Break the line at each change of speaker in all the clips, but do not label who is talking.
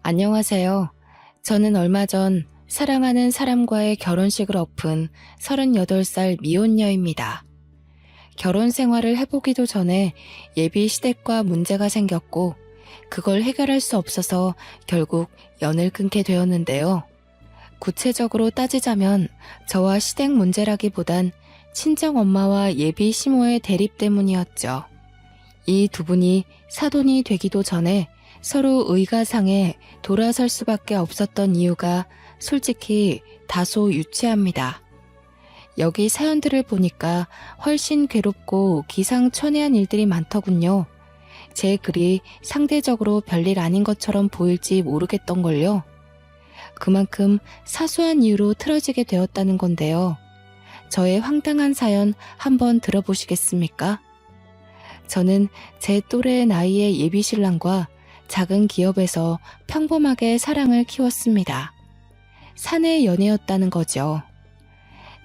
안녕하세요. 저는 얼마 전 사랑하는 사람과의 결혼식을 엎은 38살 미혼녀입니다. 결혼 생활을 해보기도 전에 예비 시댁과 문제가 생겼고 그걸 해결할 수 없어서 결국 연을 끊게 되었는데요. 구체적으로 따지자면 저와 시댁 문제라기보단 친정 엄마와 예비 시모의 대립 때문이었죠. 이 두 분이 사돈이 되기도 전에 서로 의가상에 돌아설 수밖에 없었던 이유가 솔직히 다소 유치합니다. 여기 사연들을 보니까 훨씬 괴롭고 기상천외한 일들이 많더군요. 제 글이 상대적으로 별일 아닌 것처럼 보일지 모르겠던걸요. 그만큼 사소한 이유로 틀어지게 되었다는 건데요. 저의 황당한 사연 한번 들어보시겠습니까? 저는 제 또래의 나이의 예비신랑과 작은 기업에서 평범하게 사랑을 키웠습니다. 사내 연애였다는 거죠.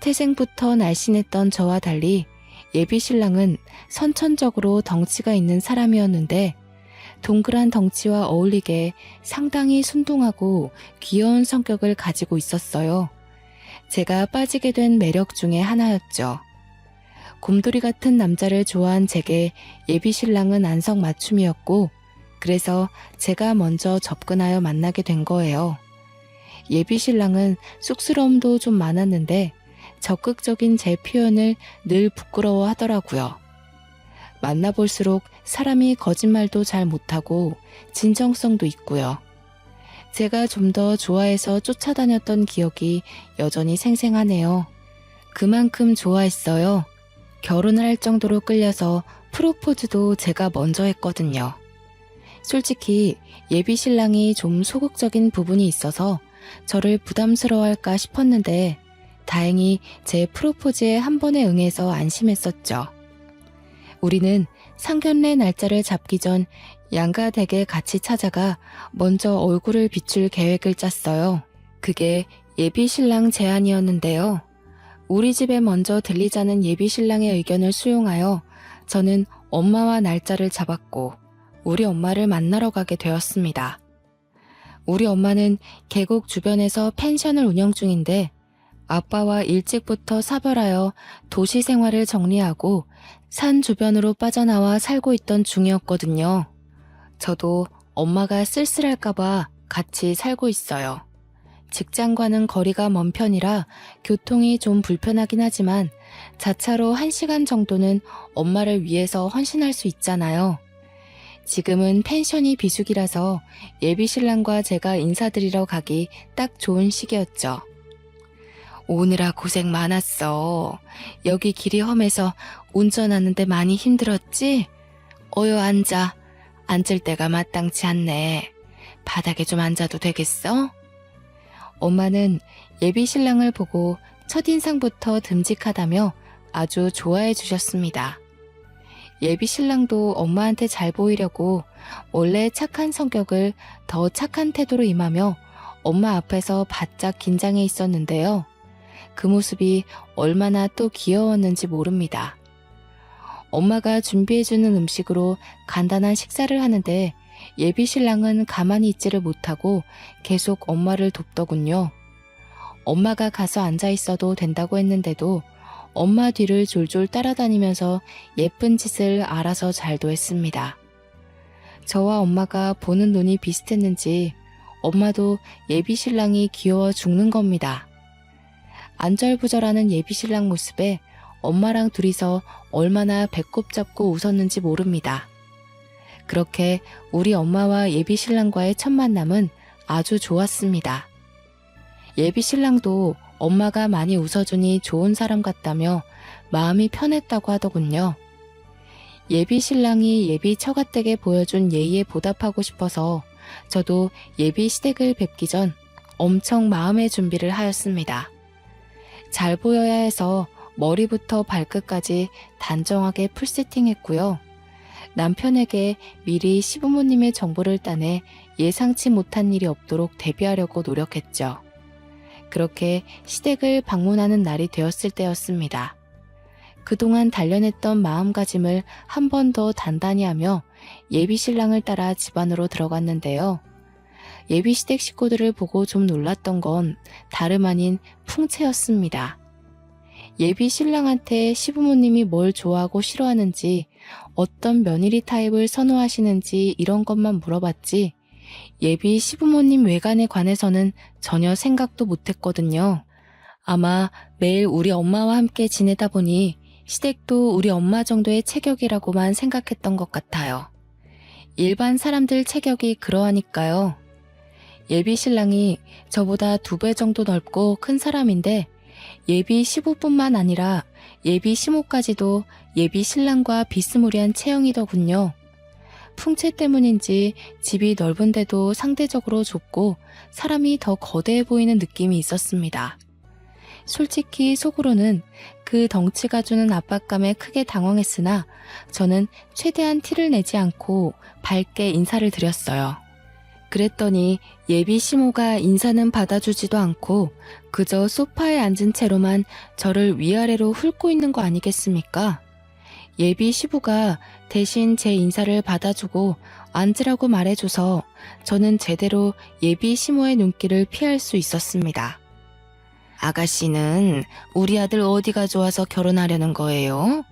태생부터 날씬했던 저와 달리 예비신랑은 선천적으로 덩치가 있는 사람이었는데 동그란 덩치와 어울리게 상당히 순둥하고 귀여운 성격을 가지고 있었어요. 제가 빠지게 된 매력 중에 하나였죠. 곰돌이 같은 남자를 좋아한 제게 예비신랑은 안성맞춤이었고 그래서 제가 먼저 접근하여 만나게 된 거예요. 예비신랑은 쑥스러움도 좀 많았는데 적극적인 제 표현을 늘 부끄러워하더라고요. 만나볼수록 사람이 거짓말도 잘 못하고 진정성도 있고요. 제가 좀 더 좋아해서 쫓아다녔던 기억이 여전히 생생하네요. 그만큼 좋아했어요. 결혼을 할 정도로 끌려서 프로포즈도 제가 먼저 했거든요. 솔직히 예비신랑이 좀 소극적인 부분이 있어서 저를 부담스러워할까 싶었는데 다행히 제 프로포즈에 한 번에 응해서 안심했었죠. 우리는 상견례 날짜를 잡기 전 양가 댁에 같이 찾아가 먼저 얼굴을 비출 계획을 짰어요. 그게 예비신랑 제안이었는데요. 우리 집에 먼저 들리자는 예비신랑의 의견을 수용하여 저는 엄마와 날짜를 잡았고 우리 엄마를 만나러 가게 되었습니다. 우리 엄마는 계곡 주변에서 펜션을 운영 중인데 아빠와 일찍부터 사별하여 도시 생활을 정리하고 산 주변으로 빠져나와 살고 있던 중이었거든요. 저도 엄마가 쓸쓸할까봐 같이 살고 있어요. 직장과는 거리가 먼 편이라 교통이 좀 불편하긴 하지만 자차로 1시간 정도는 엄마를 위해서 헌신할 수 있잖아요. 지금은 펜션이 비수기라서 예비신랑과 제가 인사드리러 가기 딱 좋은 시기였죠. 오느라 고생 많았어. 여기 길이 험해서 운전하는데 많이 힘들었지? 어여 앉아. 앉을 데가 마땅치 않네. 바닥에 좀 앉아도 되겠어? 엄마는 예비신랑을 보고 첫인상부터 듬직하다며 아주 좋아해 주셨습니다. 예비신랑도 엄마한테 잘 보이려고 원래 착한 성격을 더 착한 태도로 임하며 엄마 앞에서 바짝 긴장해 있었는데요. 그 모습이 얼마나 또 귀여웠는지 모릅니다. 엄마가 준비해주는 음식으로 간단한 식사를 하는데 예비신랑은 가만히 있지를 못하고 계속 엄마를 돕더군요. 엄마가 가서 앉아 있어도 된다고 했는데도 엄마 뒤를 졸졸 따라다니면서 예쁜 짓을 알아서 잘도 했습니다. 저와 엄마가 보는 눈이 비슷했는지 엄마도 예비신랑이 귀여워 죽는 겁니다. 안절부절하는 예비신랑 모습에 엄마랑 둘이서 얼마나 배꼽 잡고 웃었는지 모릅니다. 그렇게 우리 엄마와 예비신랑과의 첫 만남은 아주 좋았습니다. 예비신랑도 엄마가 많이 웃어주니 좋은 사람 같다며 마음이 편했다고 하더군요. 예비신랑이 예비 처가댁에 보여준 예의에 보답하고 싶어서 저도 예비 시댁을 뵙기 전 엄청 마음의 준비를 하였습니다. 잘 보여야 해서 머리부터 발끝까지 단정하게 풀세팅했고요. 남편에게 미리 시부모님의 정보를 따내 예상치 못한 일이 없도록 대비하려고 노력했죠. 그렇게 시댁을 방문하는 날이 되었을 때였습니다. 그동안 단련했던 마음가짐을 한 번 더 단단히 하며 예비신랑을 따라 집 안으로 들어갔는데요. 예비시댁 식구들을 보고 좀 놀랐던 건 다름 아닌 풍채였습니다. 예비 신랑한테 시부모님이 뭘 좋아하고 싫어하는지, 어떤 며느리 타입을 선호하시는지 이런 것만 물어봤지 예비 시부모님 외관에 관해서는 전혀 생각도 못했거든요. 아마 매일 우리 엄마와 함께 지내다 보니 시댁도 우리 엄마 정도의 체격이라고만 생각했던 것 같아요. 일반 사람들 체격이 그러하니까요. 예비 신랑이 저보다 2배 정도 넓고 큰 사람인데 예비 시부뿐만 아니라 예비 시모까지도 예비 신랑과 비스무리한 체형이더군요. 풍채 때문인지 집이 넓은데도 상대적으로 좁고 사람이 더 거대해 보이는 느낌이 있었습니다. 솔직히 속으로는 그 덩치가 주는 압박감에 크게 당황했으나 저는 최대한 티를 내지 않고 밝게 인사를 드렸어요. 그랬더니 예비 시모가 인사는 받아주지도 않고 그저 소파에 앉은 채로만 저를 위아래로 훑고 있는 거 아니겠습니까? 예비 시부가 대신 제 인사를 받아주고 앉으라고 말해줘서 저는 제대로 예비 시모의 눈길을 피할 수 있었습니다. 아가씨는 우리 아들 어디가 좋아서 결혼하려는 거예요?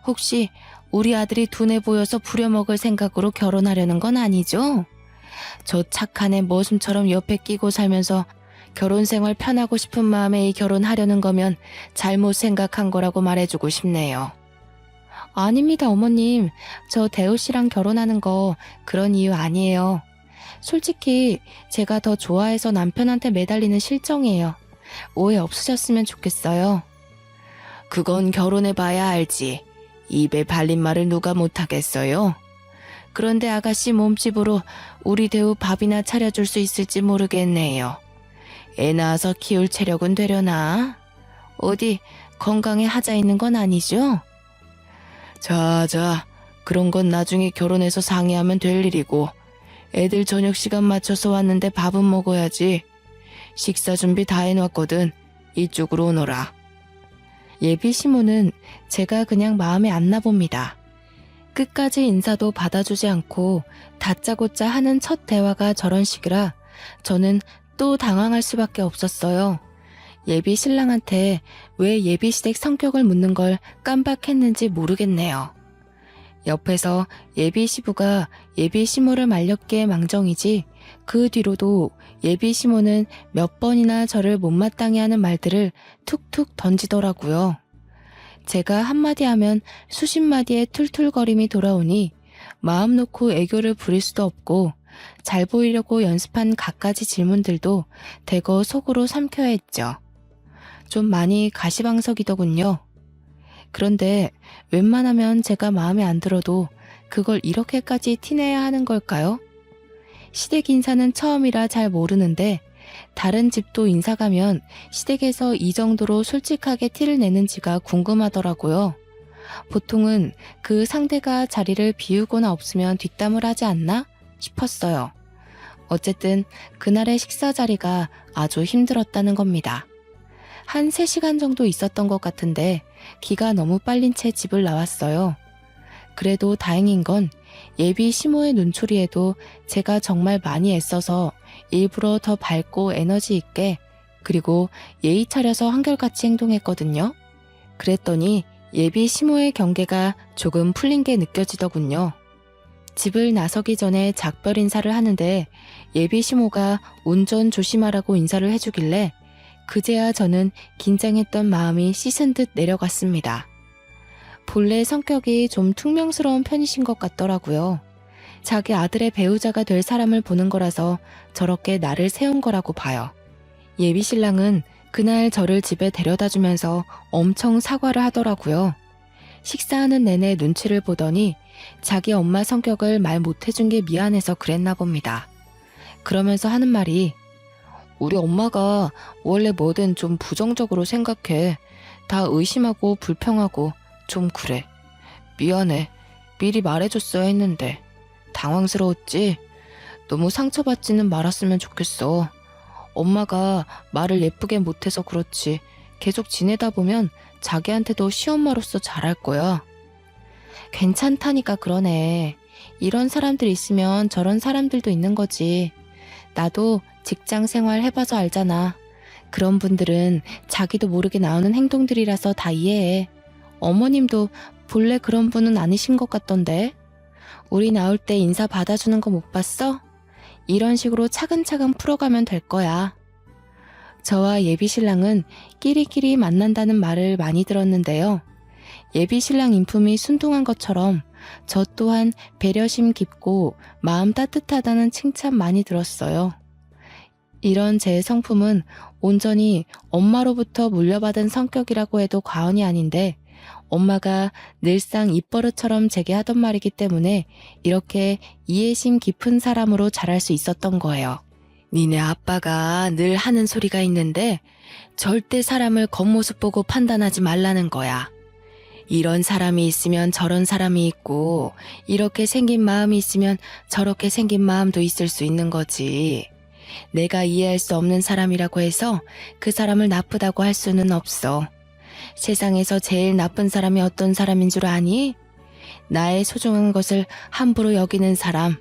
혹시 우리 아들이 둔해 보여서 부려먹을 생각으로 결혼하려는 건 아니죠? 저 착한 애 머슴처럼 옆에 끼고 살면서 결혼 생활 편하고 싶은 마음에 이 결혼하려는 거면 잘못 생각한 거라고 말해주고 싶네요. 아닙니다, 어머님. 저 대우 씨랑 결혼하는 거 그런 이유 아니에요. 솔직히 제가 더 좋아해서 남편한테 매달리는 실정이에요. 오해 없으셨으면 좋겠어요. 그건 결혼해봐야 알지. 입에 발린 말을 누가 못하겠어요. 그런데 아가씨 몸집으로 우리 대우 밥이나 차려줄 수 있을지 모르겠네요. 애 낳아서 키울 체력은 되려나? 어디 건강에 하자 있는 건 아니죠? 자, 그런 건 나중에 결혼해서 상의하면 될 일이고 애들 저녁 시간 맞춰서 왔는데 밥은 먹어야지. 식사 준비 다 해놨거든. 이쪽으로 오너라. 예비 시모는 제가 그냥 마음에 안 나봅니다. 끝까지 인사도 받아주지 않고 다짜고짜 하는 첫 대화가 저런 식이라 저는 또 당황할 수밖에 없었어요. 예비 신랑한테 왜 예비 시댁 성격을 묻는 걸 깜빡했는지 모르겠네요. 옆에서 예비 시부가 예비 시모를 말렸기에 망정이지 그 뒤로도 예비 시모는 몇 번이나 저를 못마땅해 하는 말들을 툭툭 던지더라고요. 제가 한마디 하면 수십 마디의 툴툴거림이 돌아오니 마음 놓고 애교를 부릴 수도 없고 잘 보이려고 연습한 갖가지 질문들도 대거 속으로 삼켜야 했죠. 좀 많이 가시방석이더군요. 그런데 웬만하면 제가 마음에 안 들어도 그걸 이렇게까지 티내야 하는 걸까요? 시댁 인사는 처음이라 잘 모르는데 다른 집도 인사 가면 시댁에서 이 정도로 솔직하게 티를 내는지가 궁금하더라고요. 보통은 그 상대가 자리를 비우거나 없으면 뒷담을 하지 않나 싶었어요. 어쨌든 그날의 식사 자리가 아주 힘들었다는 겁니다. 한 3시간 정도 있었던 것 같은데 기가 너무 빨린 채 집을 나왔어요. 그래도 다행인 건 예비 시모의 눈초리에도 제가 정말 많이 애써서 일부러 더 밝고 에너지 있게 그리고 예의 차려서 한결같이 행동했거든요. 그랬더니 예비 시모의 경계가 조금 풀린 게 느껴지더군요. 집을 나서기 전에 작별 인사를 하는데 예비 시모가 운전 조심하라고 인사를 해주길래 그제야 저는 긴장했던 마음이 씻은 듯 내려갔습니다. 본래 성격이 좀 퉁명스러운 편이신 것 같더라고요. 자기 아들의 배우자가 될 사람을 보는 거라서 저렇게 나를 세운 거라고 봐요. 예비 신랑은 그날 저를 집에 데려다 주면서 엄청 사과를 하더라고요. 식사하는 내내 눈치를 보더니 자기 엄마 성격을 말 못해준 게 미안해서 그랬나 봅니다. 그러면서 하는 말이 우리 엄마가 원래 뭐든 좀 부정적으로 생각해. 다 의심하고 불평하고 좀 그래. 미안해. 미리 말해줬어야 했는데. 당황스러웠지? 너무 상처받지는 말았으면 좋겠어. 엄마가 말을 예쁘게 못해서 그렇지. 계속 지내다 보면 자기한테도 시엄마로서 잘할 거야. 괜찮다니까 그러네. 이런 사람들 있으면 저런 사람들도 있는 거지. 나도 직장 생활 해봐서 알잖아. 그런 분들은 자기도 모르게 나오는 행동들이라서 다 이해해. 어머님도 본래 그런 분은 아니신 것 같던데. 우리 나올 때 인사 받아주는 거 못 봤어? 이런 식으로 차근차근 풀어가면 될 거야. 저와 예비신랑은 끼리끼리 만난다는 말을 많이 들었는데요. 예비신랑 인품이 순둥한 것처럼 저 또한 배려심 깊고 마음 따뜻하다는 칭찬 많이 들었어요. 이런 제 성품은 온전히 엄마로부터 물려받은 성격이라고 해도 과언이 아닌데, 엄마가 늘상 입버릇처럼 제게 하던 말이기 때문에 이렇게 이해심 깊은 사람으로 자랄 수 있었던 거예요. 니네 아빠가 늘 하는 소리가 있는데 절대 사람을 겉모습 보고 판단하지 말라는 거야. 이런 사람이 있으면 저런 사람이 있고, 이렇게 생긴 마음이 있으면 저렇게 생긴 마음도 있을 수 있는 거지. 내가 이해할 수 없는 사람이라고 해서 그 사람을 나쁘다고 할 수는 없어. 세상에서 제일 나쁜 사람이 어떤 사람인 줄 아니? 나의 소중한 것을 함부로 여기는 사람.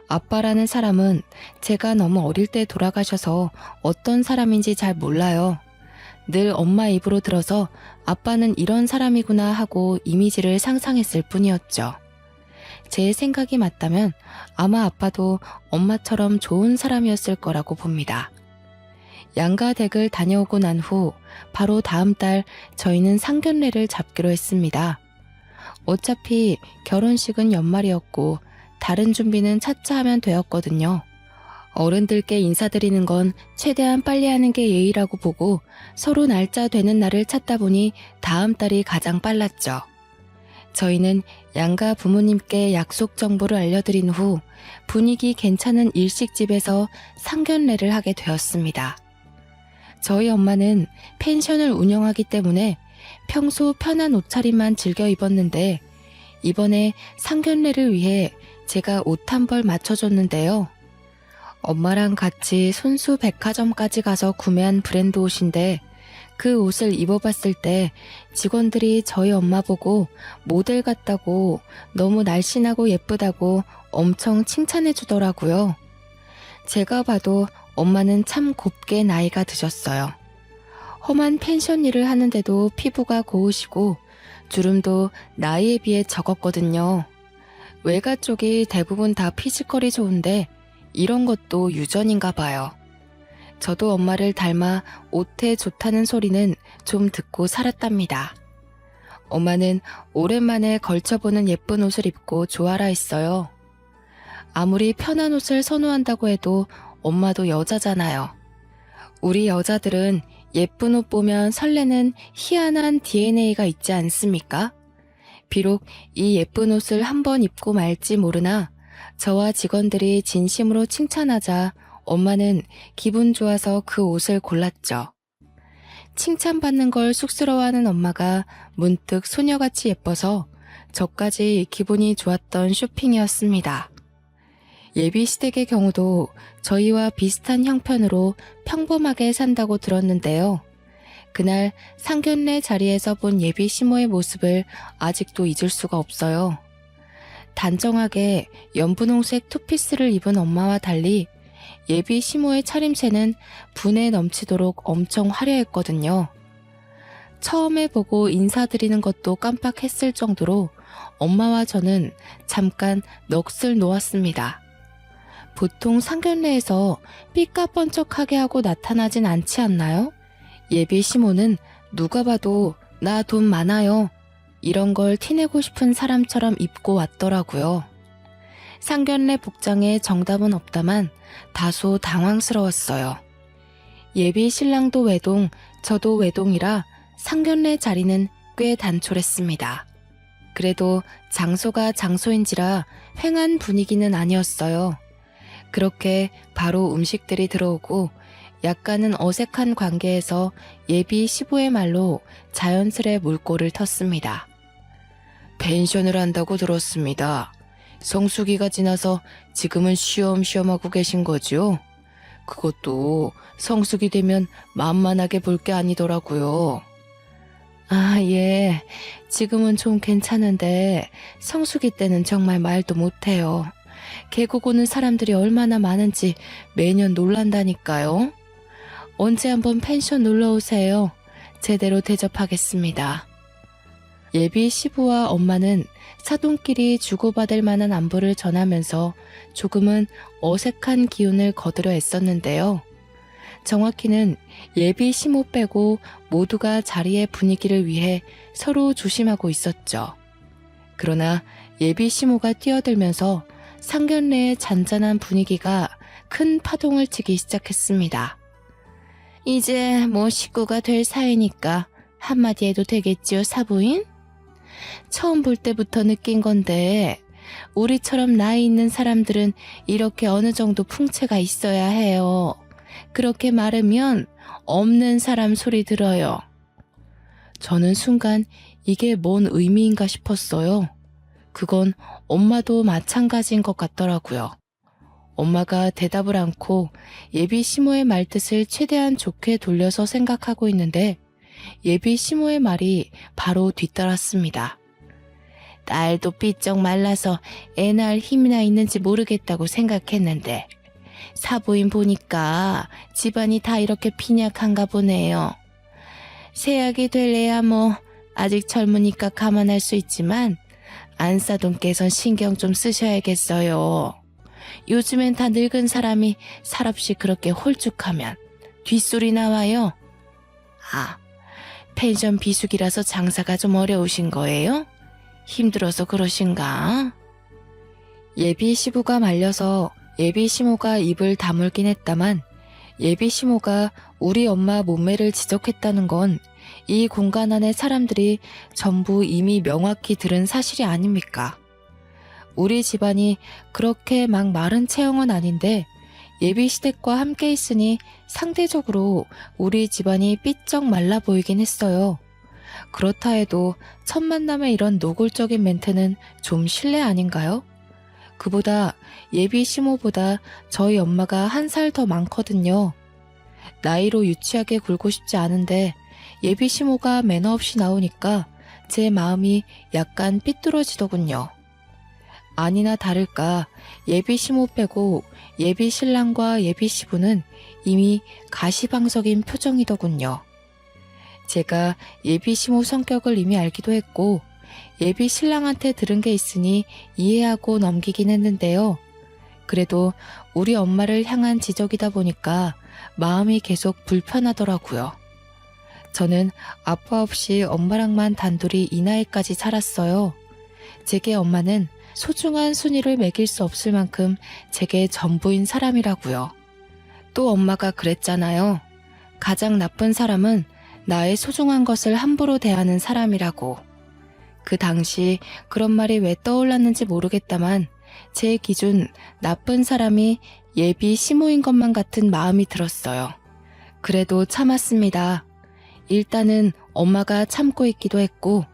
아빠라는 사람은 제가 너무 어릴 때 돌아가셔서 어떤 사람인지 잘 몰라요. 늘 엄마 입으로 들어서 아빠는 이런 사람이구나 하고 이미지를 상상했을 뿐이었죠. 제 생각이 맞다면 아마 아빠도 엄마처럼 좋은 사람이었을 거라고 봅니다. 양가 댁을 다녀오고 난 후 바로 다음 달 저희는 상견례를 잡기로 했습니다. 어차피 결혼식은 연말이었고 다른 준비는 차차 하면 되었거든요. 어른들께 인사드리는 건 최대한 빨리 하는 게 예의라고 보고 서로 날짜 되는 날을 찾다 보니 다음 달이 가장 빨랐죠. 저희는 양가 부모님께 약속 정보를 알려드린 후 분위기 괜찮은 일식집에서 상견례를 하게 되었습니다. 저희 엄마는 펜션을 운영하기 때문에 평소 편한 옷차림만 즐겨 입었는데 이번에 상견례를 위해 제가 옷 한 벌 맞춰줬는데요. 엄마랑 같이 손수 백화점까지 가서 구매한 브랜드 옷인데 그 옷을 입어봤을 때 직원들이 저희 엄마 보고 모델 같다고, 너무 날씬하고 예쁘다고 엄청 칭찬해 주더라고요. 제가 봐도 엄마는 참 곱게 나이가 드셨어요. 험한 펜션 일을 하는데도 피부가 고우시고 주름도 나이에 비해 적었거든요. 외가 쪽이 대부분 다 피지컬이 좋은데 이런 것도 유전인가 봐요. 저도 엄마를 닮아 옷에 좋다는 소리는 좀 듣고 살았답니다. 엄마는 오랜만에 걸쳐보는 예쁜 옷을 입고 좋아라 했어요. 아무리 편한 옷을 선호한다고 해도 엄마도 여자잖아요. 우리 여자들은 예쁜 옷 보면 설레는 희한한 DNA가 있지 않습니까? 비록 이 예쁜 옷을 한번 입고 말지 모르나 저와 직원들이 진심으로 칭찬하자 엄마는 기분 좋아서 그 옷을 골랐죠. 칭찬받는 걸 쑥스러워하는 엄마가 문득 소녀같이 예뻐서 저까지 기분이 좋았던 쇼핑이었습니다. 예비 시댁의 경우도 저희와 비슷한 형편으로 평범하게 산다고 들었는데요. 그날 상견례 자리에서 본 예비 시모의 모습을 아직도 잊을 수가 없어요. 단정하게 연분홍색 투피스를 입은 엄마와 달리 예비 시모의 차림새는 분에 넘치도록 엄청 화려했거든요. 처음에 보고 인사드리는 것도 깜빡했을 정도로 엄마와 저는 잠깐 넋을 놓았습니다. 보통 상견례에서 삐까뻔쩍하게 하고 나타나진 않지 않나요? 예비 시모는 누가 봐도 나 돈 많아요, 이런 걸 티내고 싶은 사람처럼 입고 왔더라고요. 상견례 복장에 정답은 없다만 다소 당황스러웠어요. 예비 신랑도 외동, 저도 외동이라 상견례 자리는 꽤 단촐했습니다. 그래도 장소가 장소인지라 휑한 분위기는 아니었어요. 그렇게 바로 음식들이 들어오고 약간은 어색한 관계에서 예비 시부의 말로 자연스레 물꼬를 텄습니다. 펜션을 한다고 들었습니다. 성수기가 지나서 지금은 쉬엄쉬엄 하고 계신 거죠? 그것도 성수기 되면 만만하게 볼 게 아니더라고요. 아, 예. 지금은 좀 괜찮은데 성수기 때는 정말 말도 못해요. 계곡 오는 사람들이 얼마나 많은지 매년 놀란다니까요. 언제 한번 펜션 놀러 오세요. 제대로 대접하겠습니다. 예비 시부와 엄마는 사돈끼리 주고받을 만한 안부를 전하면서 조금은 어색한 기운을 거두려 애썼는데요. 정확히는 예비 시모 빼고 모두가 자리의 분위기를 위해 서로 조심하고 있었죠. 그러나 예비 시모가 뛰어들면서 상견례의 잔잔한 분위기가 큰 파동을 치기 시작했습니다. 이제 뭐 식구가 될 사이니까 한마디 해도 되겠지요, 사부인? 처음 볼 때부터 느낀 건데 우리처럼 나이 있는 사람들은 이렇게 어느 정도 풍채가 있어야 해요. 그렇게 말하면 없는 사람 소리 들어요. 저는 순간 이게 뭔 의미인가 싶었어요. 그건 엄마도 마찬가지인 것 같더라고요. 엄마가 대답을 않고 예비 시모의 말뜻을 최대한 좋게 돌려서 생각하고 있는데 예비 시모의 말이 바로 뒤따랐습니다. 딸도 삐쩍 말라서 애 낳을 힘이나 있는지 모르겠다고 생각했는데 사부인 보니까 집안이 다 이렇게 빈약한가 보네요. 세약이 될래야 뭐 아직 젊으니까 감안할 수 있지만 안사돈께선 신경 좀 쓰셔야겠어요. 요즘엔 다 늙은 사람이 살없이 그렇게 홀쭉하면 뒷소리 나와요. 아, 펜션 비수기라서 장사가 좀 어려우신 거예요? 힘들어서 그러신가? 예비 시부가 말려서 예비 시모가 입을 다물긴 했다만 예비 시모가 우리 엄마 몸매를 지적했다는 건 이 공간 안의 사람들이 전부 이미 명확히 들은 사실이 아닙니까? 우리 집안이 그렇게 막 마른 체형은 아닌데 예비 시댁과 함께 있으니 상대적으로 우리 집안이 삐쩍 말라 보이긴 했어요. 그렇다 해도 첫 만남에 이런 노골적인 멘트는 좀 실례 아닌가요? 그보다 예비 시모보다 저희 엄마가 한 살 더 많거든요. 나이로 유치하게 굴고 싶지 않은데 예비 시모가 매너 없이 나오니까 제 마음이 약간 삐뚤어지더군요. 아니나 다를까 예비 시모 빼고 예비 신랑과 예비 시부는 이미 가시방석인 표정이더군요. 제가 예비 시모 성격을 이미 알기도 했고 예비 신랑한테 들은 게 있으니 이해하고 넘기긴 했는데요. 그래도 우리 엄마를 향한 지적이다 보니까 마음이 계속 불편하더라고요. 저는 아빠 없이 엄마랑만 단둘이 이 나이까지 살았어요. 제게 엄마는 소중한 순위를 매길 수 없을 만큼 제게 전부인 사람이라고요. 또 엄마가 그랬잖아요. 가장 나쁜 사람은 나의 소중한 것을 함부로 대하는 사람이라고. 그 당시 그런 말이 왜 떠올랐는지 모르겠다만 제 기준 나쁜 사람이 예비 시모인 것만 같은 마음이 들었어요. 그래도 참았습니다. 일단은 엄마가 참고 있기도 했고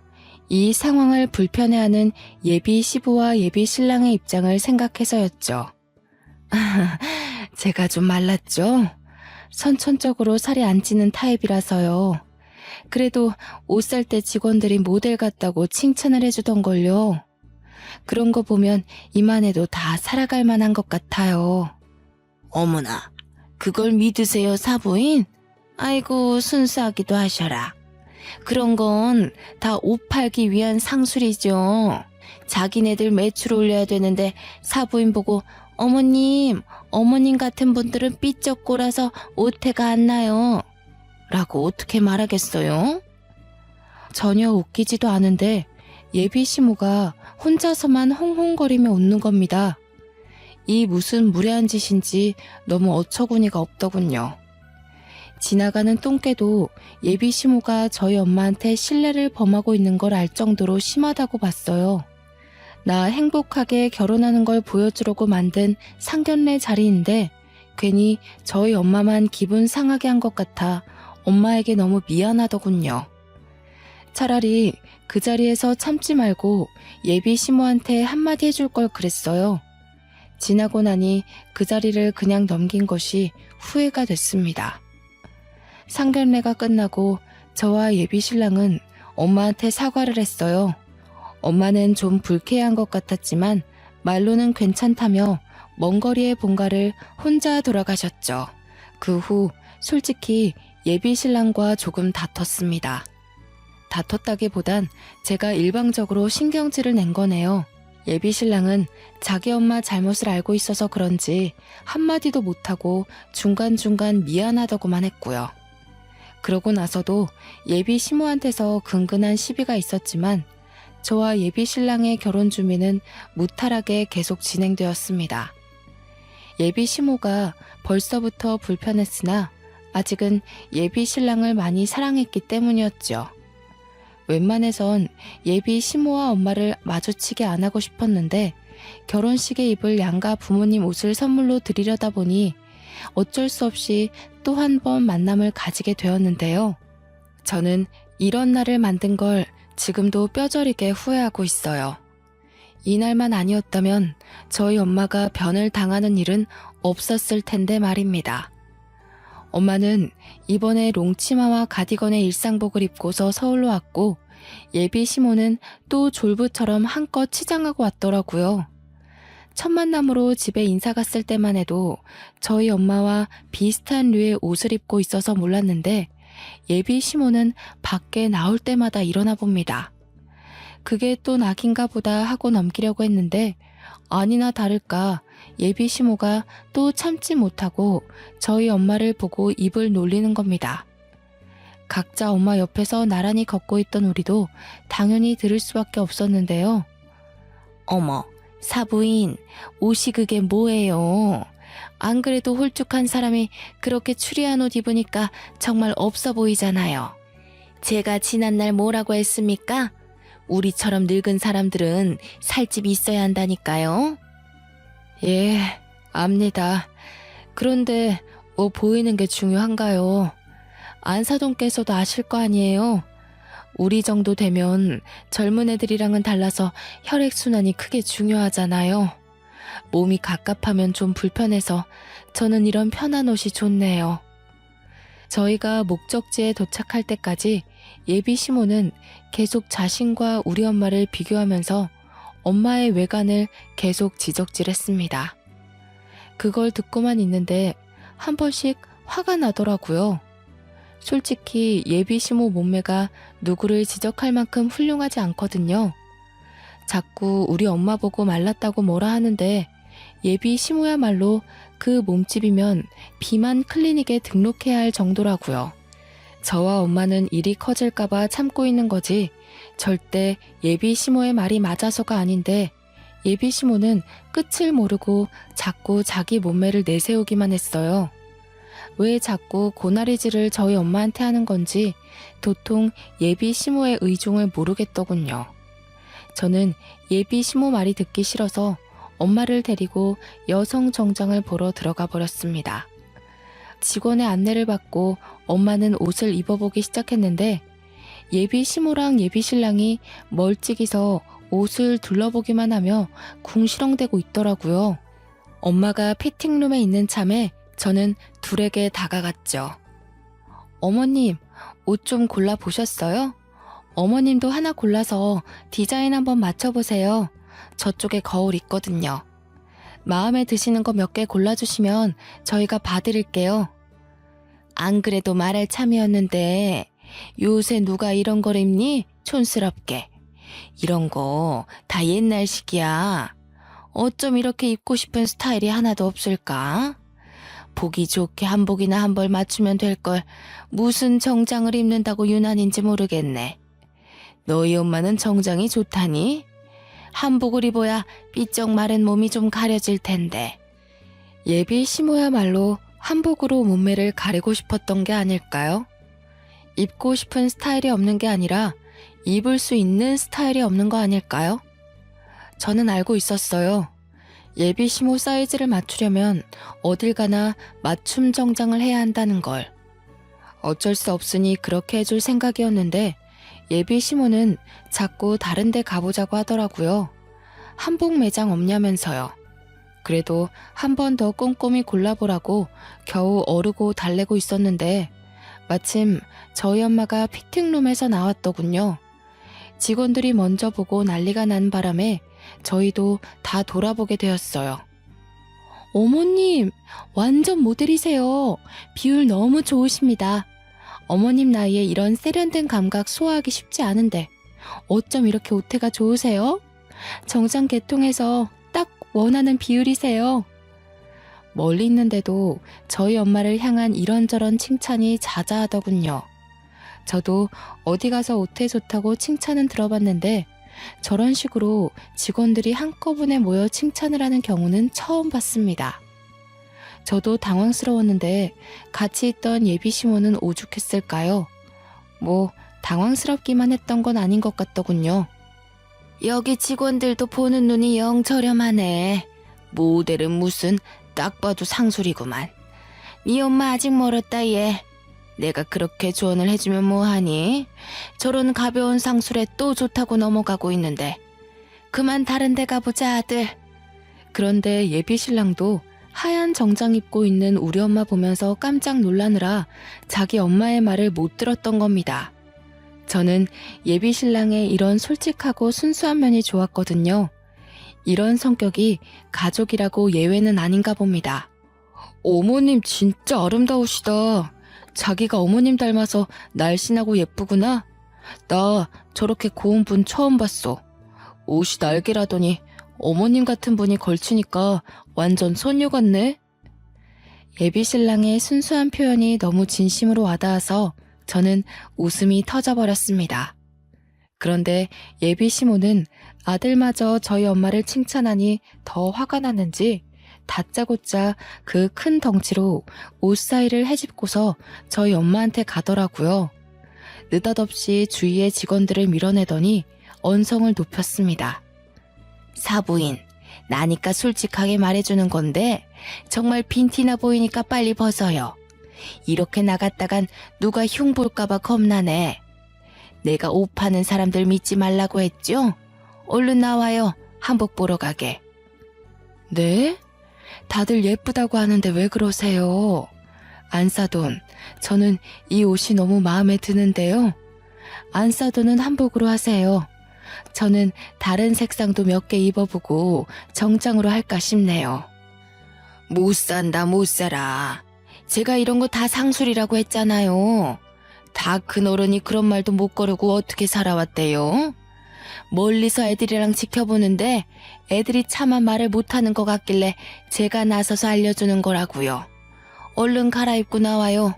이 상황을 불편해하는 예비 시부와 예비 신랑의 입장을 생각해서였죠. 제가 좀 말랐죠? 선천적으로 살이 안 찌는 타입이라서요. 그래도 옷 살 때 직원들이 모델 같다고 칭찬을 해주던걸요. 그런 거 보면 이만해도 다 살아갈 만한 것 같아요. 어머나, 그걸 믿으세요, 사부인? 아이고, 순수하기도 하셔라. 그런 건 다 옷 팔기 위한 상술이죠. 자기네들 매출 올려야 되는데 사부인 보고 어머님 같은 분들은 삐쩍 꼴아서 오태가 안 나요. 라고 어떻게 말하겠어요? 전혀 웃기지도 않은데 예비 시모가 혼자서만 홍홍거리며 웃는 겁니다. 이 무슨 무례한 짓인지 너무 어처구니가 없더군요. 지나가는 똥개도 예비 시모가 저희 엄마한테 신뢰를 범하고 있는 걸 알 정도로 심하다고 봤어요. 나 행복하게 결혼하는 걸 보여주려고 만든 상견례 자리인데 괜히 저희 엄마만 기분 상하게 한 것 같아 엄마에게 너무 미안하더군요. 차라리 그 자리에서 참지 말고 예비 시모한테 한마디 해줄 걸 그랬어요. 지나고 나니 그 자리를 그냥 넘긴 것이 후회가 됐습니다. 상견례가 끝나고 저와 예비 신랑은 엄마한테 사과를 했어요. 엄마는 좀 불쾌한 것 같았지만 말로는 괜찮다며 먼 거리의 본가를 혼자 돌아가셨죠. 그 후 솔직히 예비 신랑과 조금 다퉜습니다. 다퉜다기보단 제가 일방적으로 신경질을 낸 거네요. 예비 신랑은 자기 엄마 잘못을 알고 있어서 그런지 한마디도 못하고 중간중간 미안하다고만 했고요. 그러고 나서도 예비 시모한테서 근근한 시비가 있었지만 저와 예비 신랑의 결혼 준비는 무탈하게 계속 진행되었습니다. 예비 시모가 벌써부터 불편했으나 아직은 예비 신랑을 많이 사랑했기 때문이었죠. 웬만해선 예비 시모와 엄마를 마주치게 안 하고 싶었는데 결혼식에 입을 양가 부모님 옷을 선물로 드리려다 보니 어쩔 수 없이 또 한 번 만남을 가지게 되었는데요. 저는 이런 날을 만든 걸 지금도 뼈저리게 후회하고 있어요. 이날만 아니었다면 저희 엄마가 변을 당하는 일은 없었을 텐데 말입니다. 엄마는 이번에 롱치마와 가디건의 일상복을 입고서 서울로 왔고 예비 시모는 또 졸부처럼 한껏 치장하고 왔더라고요. 첫 만남으로 집에 인사 갔을 때만 해도 저희 엄마와 비슷한 류의 옷을 입고 있어서 몰랐는데 예비 시모는 밖에 나올 때마다 일어나 봅니다. 그게 또 낙인가 보다 하고 넘기려고 했는데 아니나 다를까 예비 시모가 또 참지 못하고 저희 엄마를 보고 입을 놀리는 겁니다. 각자 엄마 옆에서 나란히 걷고 있던 우리도 당연히 들을 수밖에 없었는데요. 어머, 사부인, 옷이 그게 뭐예요? 안 그래도 홀쭉한 사람이 그렇게 추리한 옷 입으니까 정말 없어 보이잖아요. 제가 지난날 뭐라고 했습니까? 우리처럼 늙은 사람들은 살집이 있어야 한다니까요. 예, 압니다. 그런데 뭐 보이는 게 중요한가요? 안사돈께서도 아실 거 아니에요. 우리 정도 되면 젊은 애들이랑은 달라서 혈액순환이 크게 중요하잖아요. 몸이 갑갑하면 좀 불편해서 저는 이런 편한 옷이 좋네요. 저희가 목적지에 도착할 때까지 예비 시모는 계속 자신과 우리 엄마를 비교하면서 엄마의 외관을 계속 지적질했습니다. 그걸 듣고만 있는데 한 번씩 화가 나더라고요. 솔직히 예비 시모 몸매가 누구를 지적할 만큼 훌륭하지 않거든요. 자꾸 우리 엄마 보고 말랐다고 뭐라 하는데 예비 시모야말로 그 몸집이면 비만 클리닉에 등록해야 할 정도라고요. 저와 엄마는 일이 커질까봐 참고 있는 거지 절대 예비 시모의 말이 맞아서가 아닌데 예비 시모는 끝을 모르고 자꾸 자기 몸매를 내세우기만 했어요. 왜 자꾸 고나리질을 저희 엄마한테 하는 건지 도통 예비 시모의 의중을 모르겠더군요. 저는 예비 시모 말이 듣기 싫어서 엄마를 데리고 여성 정장을 보러 들어가 버렸습니다. 직원의 안내를 받고 엄마는 옷을 입어보기 시작했는데 예비 시모랑 예비 신랑이 멀찍이서 옷을 둘러보기만 하며 궁시렁대고 있더라고요. 엄마가 피팅룸에 있는 참에 저는 둘에게 다가갔죠. 어머님, 옷 좀 골라보셨어요? 어머님도 하나 골라서 디자인 한번 맞춰보세요. 저쪽에 거울 있거든요. 마음에 드시는 거 몇 개 골라주시면 저희가 봐드릴게요. 안 그래도 말할 참이었는데 요새 누가 이런 걸 입니? 촌스럽게. 이런 거 다 옛날식이야. 어쩜 이렇게 입고 싶은 스타일이 하나도 없을까? 보기 좋게 한복이나 한 벌 맞추면 될 걸 무슨 정장을 입는다고 유난인지 모르겠네. 너희 엄마는 정장이 좋다니? 한복을 입어야 삐쩍 마른 몸이 좀 가려질 텐데. 예비 시모야말로 한복으로 몸매를 가리고 싶었던 게 아닐까요? 입고 싶은 스타일이 없는 게 아니라 입을 수 있는 스타일이 없는 거 아닐까요? 저는 알고 있었어요. 예비 시모 사이즈를 맞추려면 어딜 가나 맞춤 정장을 해야 한다는 걸. 어쩔 수 없으니 그렇게 해줄 생각이었는데 예비 시모는 자꾸 다른 데 가보자고 하더라고요. 한복 매장 없냐면서요. 그래도 한 번 더 꼼꼼히 골라보라고 겨우 어르고 달래고 있었는데 마침 저희 엄마가 피팅룸에서 나왔더군요. 직원들이 먼저 보고 난리가 난 바람에 저희도 다 돌아보게 되었어요. 어머님, 완전 모델이세요. 비율 너무 좋으십니다. 어머님 나이에 이런 세련된 감각 소화하기 쉽지 않은데 어쩜 이렇게 오태가 좋으세요? 정장 계통에서 딱 원하는 비율이세요. 멀리 있는데도 저희 엄마를 향한 이런저런 칭찬이 자자하더군요. 저도 어디 가서 오태 좋다고 칭찬은 들어봤는데 저런 식으로 직원들이 한꺼번에 모여 칭찬을 하는 경우는 처음 봤습니다. 저도 당황스러웠는데 같이 있던 예비 시모는 오죽했을까요? 뭐 당황스럽기만 했던 건 아닌 것 같더군요. 여기 직원들도 보는 눈이 영 저렴하네. 모델은 무슨 딱 봐도 상술이구만. 네 엄마 아직 멀었다 얘. 내가 그렇게 조언을 해주면 뭐하니? 저런 가벼운 상술에 또 좋다고 넘어가고 있는데. 그만 다른 데 가보자 아들. 그런데 예비 신랑도 하얀 정장 입고 있는 우리 엄마 보면서 깜짝 놀라느라 자기 엄마의 말을 못 들었던 겁니다. 저는 예비 신랑의 이런 솔직하고 순수한 면이 좋았거든요. 이런 성격이 가족이라고 예외는 아닌가 봅니다. 어머님 진짜 아름다우시다. 자기가 어머님 닮아서 날씬하고 예쁘구나. 나 저렇게 고운 분 처음 봤어. 옷이 날개라더니 어머님 같은 분이 걸치니까 완전 소녀 같네. 예비 신랑의 순수한 표현이 너무 진심으로 와닿아서 저는 웃음이 터져버렸습니다. 그런데 예비 시모는 아들마저 저희 엄마를 칭찬하니 더 화가 났는지 다짜고짜 그 큰 덩치로 옷 사이를 헤집고서 저희 엄마한테 가더라고요. 느닷없이 주위의 직원들을 밀어내더니 언성을 높였습니다. 사부인, 나니까 솔직하게 말해주는 건데 정말 빈티나 보이니까 빨리 벗어요. 이렇게 나갔다간 누가 흉 볼까봐 겁나네. 내가 옷 파는 사람들 믿지 말라고 했죠? 얼른 나와요. 한복 보러 가게. 네? 다들 예쁘다고 하는데 왜 그러세요? 안사돈, 저는 이 옷이 너무 마음에 드는데요. 안사돈은 한복으로 하세요. 저는 다른 색상도 몇 개 입어보고 정장으로 할까 싶네요. 못 산다 못 살아. 제가 이런 거 다 상술이라고 했잖아요. 다 큰 어른이 그런 말도 못 거르고 어떻게 살아왔대요? 멀리서 애들이랑 지켜보는데 애들이 차마 말을 못하는 것 같길래 제가 나서서 알려주는 거라고요. 얼른 갈아입고 나와요.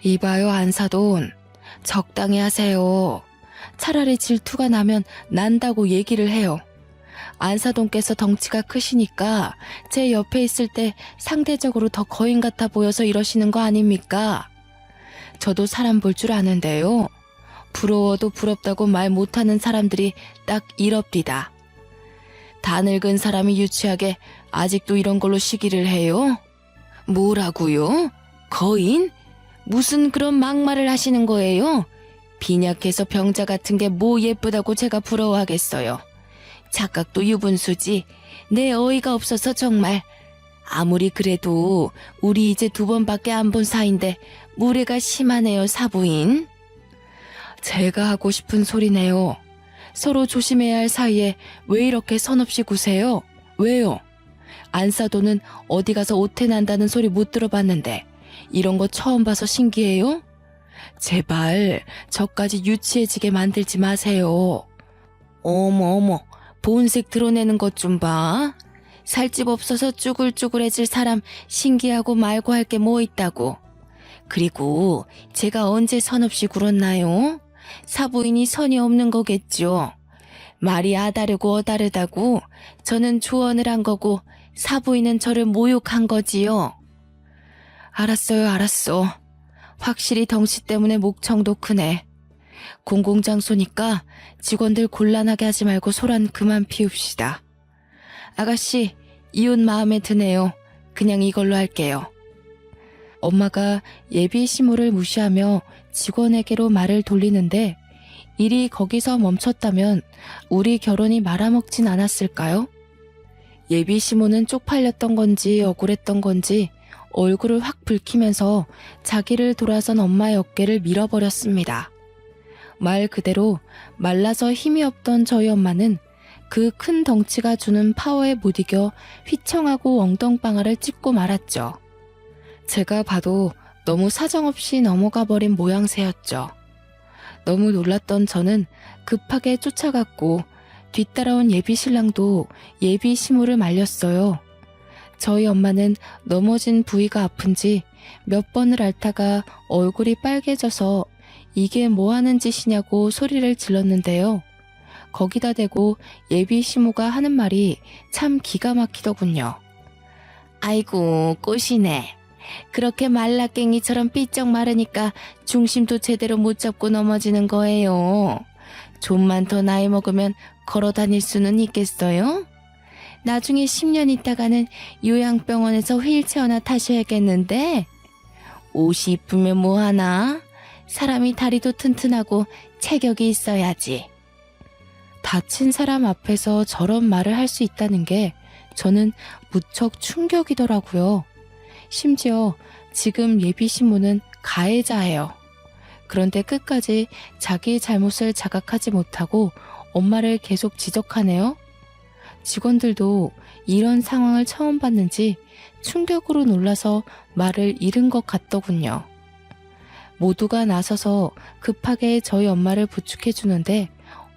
이봐요 안사돈. 적당히 하세요. 차라리 질투가 나면 난다고 얘기를 해요. 안사돈께서 덩치가 크시니까 제 옆에 있을 때 상대적으로 더 거인 같아 보여서 이러시는 거 아닙니까? 저도 사람 볼 줄 아는데요. 부러워도 부럽다고 말 못하는 사람들이 딱 이럽디다. 다 늙은 사람이 유치하게 아직도 이런 걸로 시기를 해요? 뭐라고요? 거인? 무슨 그런 막말을 하시는 거예요? 빈약해서 병자 같은 게 뭐 예쁘다고 제가 부러워하겠어요. 착각도 유분수지. 내 어이가 없어서 정말. 아무리 그래도 우리 이제 2번밖에 안 본 사이인데 무례가 심하네요 사부인. 제가 하고 싶은 소리네요. 서로 조심해야 할 사이에 왜 이렇게 선없이 구세요? 왜요? 안사돈은 어디 가서 오태 난다는 소리 못 들어봤는데 이런 거 처음 봐서 신기해요? 제발 저까지 유치해지게 만들지 마세요. 어머 본색 드러내는 것 좀 봐. 살집 없어서 쭈글쭈글해질 사람 신기하고 말고 할 게 뭐 있다고. 그리고 제가 언제 선없이 굴었나요? 사부인이 선이 없는 거겠죠. 말이 아다르고 어다르다고 저는 조언을 한 거고 사부인은 저를 모욕한 거지요. 알았어요, 알았어. 확실히 덩치 때문에 목청도 크네. 공공장소니까 직원들 곤란하게 하지 말고 소란 그만 피웁시다. 아가씨, 이 옷 마음에 드네요. 그냥 이걸로 할게요. 엄마가 예비 시모를 무시하며 직원에게로 말을 돌리는데 일이 거기서 멈췄다면 우리 결혼이 말아먹진 않았을까요? 예비 시모는 쪽팔렸던 건지 억울했던 건지 얼굴을 확 붉히면서 자기를 돌아선 엄마의 어깨를 밀어버렸습니다. 말 그대로 말라서 힘이 없던 저희 엄마는 그 큰 덩치가 주는 파워에 못 이겨 휘청하고 엉덩방아를 찢고 말았죠. 제가 봐도 너무 사정없이 넘어가 버린 모양새였죠. 너무 놀랐던 저는 급하게 쫓아갔고 뒤따라온 예비 신랑도 예비 시모를 말렸어요. 저희 엄마는 넘어진 부위가 아픈지 몇 번을 앓다가 얼굴이 빨개져서 이게 뭐 하는 짓이냐고 소리를 질렀는데요. 거기다 대고 예비 시모가 하는 말이 참 기가 막히더군요. 아이고 꽃이네. 그렇게 말라깽이처럼 삐쩍 마르니까 중심도 제대로 못 잡고 넘어지는 거예요. 좀만 더 나이 먹으면 걸어 다닐 수는 있겠어요? 나중에 10년 있다가는 요양병원에서 휠체어나 타셔야겠는데? 옷이 이쁘면 뭐하나? 사람이 다리도 튼튼하고 체격이 있어야지. 다친 사람 앞에서 저런 말을 할 수 있다는 게 저는 무척 충격이더라고요. 심지어 지금 예비 신부는 가해자예요. 그런데 끝까지 자기 잘못을 자각하지 못하고 엄마를 계속 지적하네요. 직원들도 이런 상황을 처음 봤는지 충격으로 놀라서 말을 잃은 것 같더군요. 모두가 나서서 급하게 저희 엄마를 부축해 주는데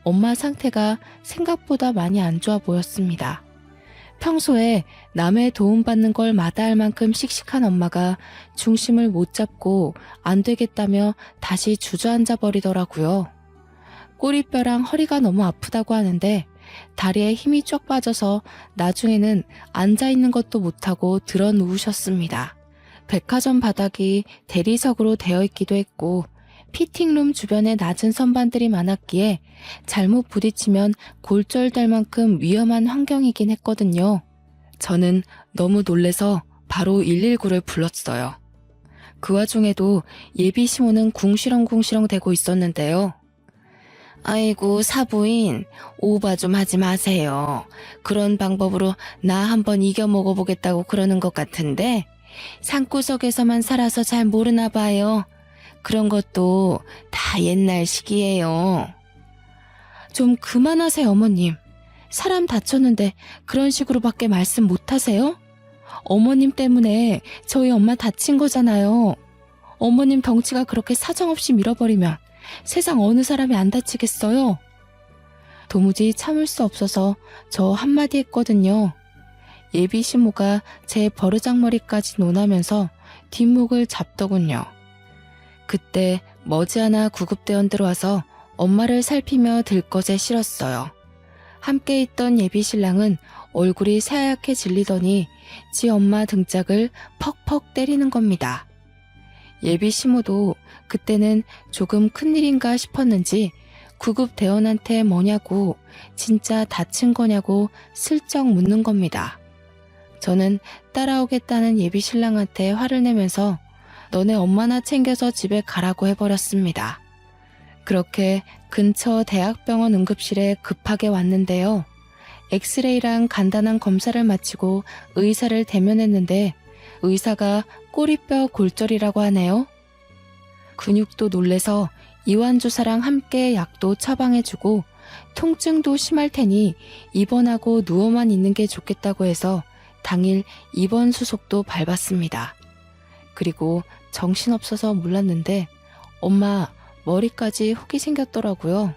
엄마 상태가 생각보다 많이 안 좋아 보였습니다. 평소에 남의 도움받는 걸 마다할 만큼 씩씩한 엄마가 중심을 못 잡고 안 되겠다며 다시 주저앉아 버리더라고요. 꼬리뼈랑 허리가 너무 아프다고 하는데 다리에 힘이 쭉 빠져서 나중에는 앉아있는 것도 못하고 들어 누우셨습니다. 백화점 바닥이 대리석으로 되어 있기도 했고 피팅룸 주변에 낮은 선반들이 많았기에 잘못 부딪히면 골절될 만큼 위험한 환경이긴 했거든요. 저는 너무 놀래서 바로 119를 불렀어요. 그 와중에도 예비 시모는 궁시렁궁시렁 대고 있었는데요. 아이고 사부인, 오바 좀 하지 마세요. 그런 방법으로 나 한번 이겨 먹어보겠다고 그러는 것 같은데 산구석에서만 살아서 잘 모르나 봐요. 그런 것도 다 옛날식이에요. 좀 그만하세요, 어머님. 사람 다쳤는데 그런 식으로밖에 말씀 못하세요? 어머님 때문에 저희 엄마 다친 거잖아요. 어머님 덩치가 그렇게 사정없이 밀어버리면 세상 어느 사람이 안 다치겠어요? 도무지 참을 수 없어서 저 한마디 했거든요. 예비 시모가 제 버르장머리까지 논하면서 뒷목을 잡더군요. 그때 머지않아 구급대원 들어와서 엄마를 살피며 들것에 실었어요. 함께 있던 예비 신랑은 얼굴이 새하얗게 질리더니 지 엄마 등짝을 퍽퍽 때리는 겁니다. 예비 시모도 그때는 조금 큰일인가 싶었는지 구급대원한테 뭐냐고 진짜 다친 거냐고 슬쩍 묻는 겁니다. 저는 따라오겠다는 예비 신랑한테 화를 내면서 너네 엄마나 챙겨서 집에 가라고 해버렸습니다. 그렇게 근처 대학병원 응급실에 급하게 왔는데요. 엑스레이랑 간단한 검사를 마치고 의사를 대면했는데 의사가 꼬리뼈 골절이라고 하네요. 근육도 놀래서 이완주사랑 함께 약도 처방해주고 통증도 심할 테니 입원하고 누워만 있는 게 좋겠다고 해서 당일 입원 수속도 밟았습니다. 그리고 정신없어서 몰랐는데 엄마 머리까지 혹이 생겼더라고요.